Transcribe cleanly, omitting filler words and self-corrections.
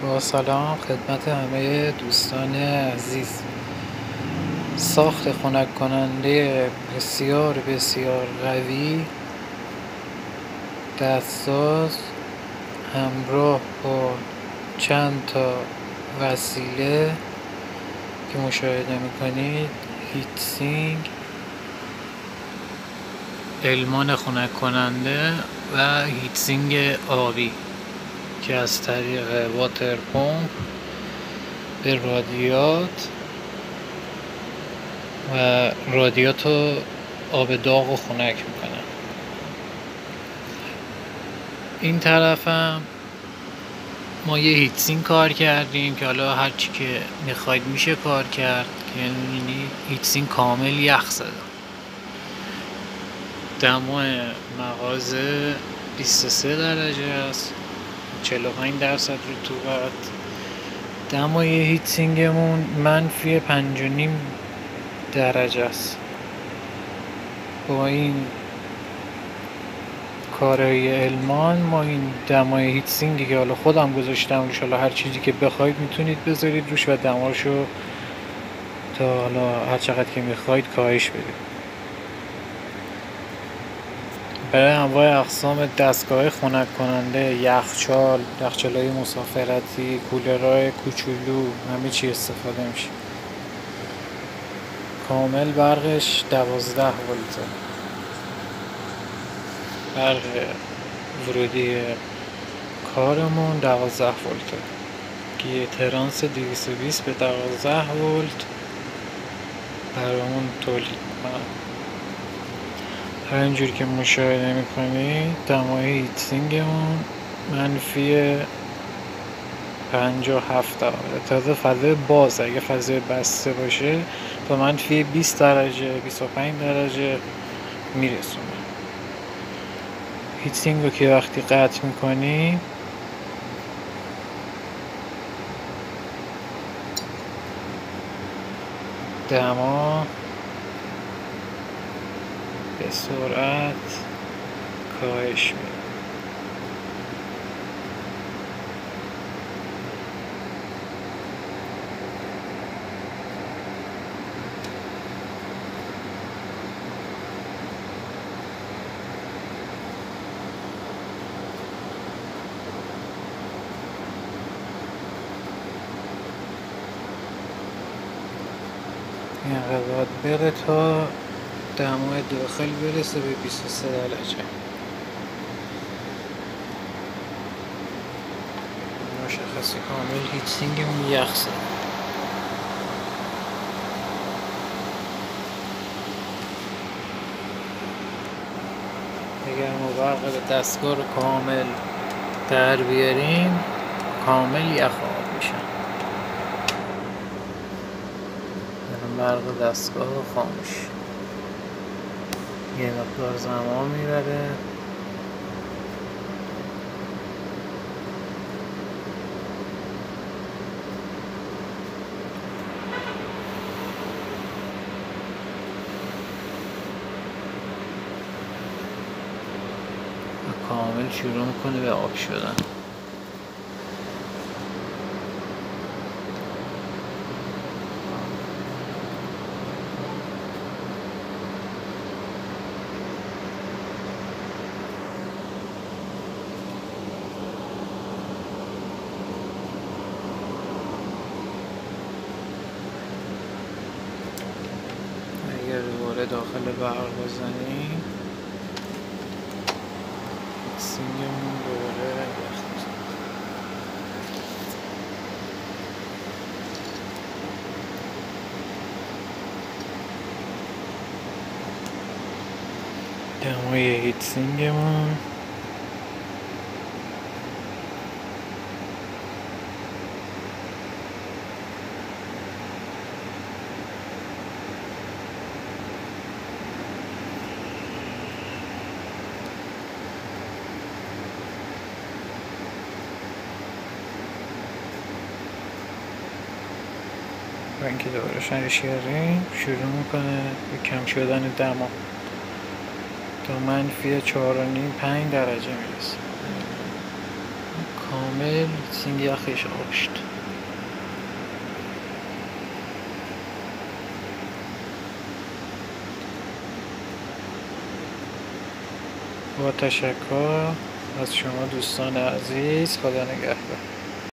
با سلام خدمت همه دوستان عزیز. ساخت خنک کننده بسیار بسیار قوی، دستساز، همراه با چند تا وسیله که مشاهده میکنید: هیتسینگ، المان خنک کننده و هیتسینگ آبی که از طریق واتر پمپ به رادیات رو آب داغ و خنک میکنن. این طرفم ما یه هیتسینگ کار کردیم که حالا هرچی که میخواید میشه کار کرد، که یعنی هیتسینگ کامل یخ زده. دمای مغازه 23 درجه است، 45% رطوبت. دمای هیتسینگمون منفی 5.5 درجه است. با این کارای المان ما این دمای هیتسینگی که حالا خودم گذاشتم روش، حالا هر چیزی که بخواید میتونید بذارید روش و دماشو تا حالا هر چقدر که میخواید کاهش بدید. برای انواع اقسام دستگاه خنک کننده، یخچال‌های مسافرتی، کولرهای کوچولو، همه چی استفاده میشه. کامل برقش 12 ولته. برق ورودی کارمون 12 ولته که یه ترانس 220 به 12 ولت برامون تولید میکنه. همینجور که مشاهده میکنید دمای هیتسینگمون منفی 57 درجه. تازه فضای باز، اگه فضای بسته باشه تا منفی 20 درجه 25 درجه میرسونه. هیتسینگ رو که وقتی قطع میکنی دما به سرعت کاهش میده. اینقدر باید بره تا دمای داخل برسه به 23 درجه. مشخصی کامل هیتسینگمون یخ زده. اگر ما برق به دستگاه رو کامل در بیاریم کامل یخ آب میشن. برق دستگاه خاموش، یه مقدار زمان میبره. کامل شروع میکنه به آب شدن. اگر دوباره داخل برق بزنیم سینگمون دوباره یخ میشه. دمای هیتسینگمون و اینکه دوباره شنش کردیم شروع میکنه به کم شدن دما تا منفی 4.5-5 درجه میرسه. کامل کامل هیتسینگ یخش آشت. با تشکر از شما دوستان عزیز. خدا نگهدار.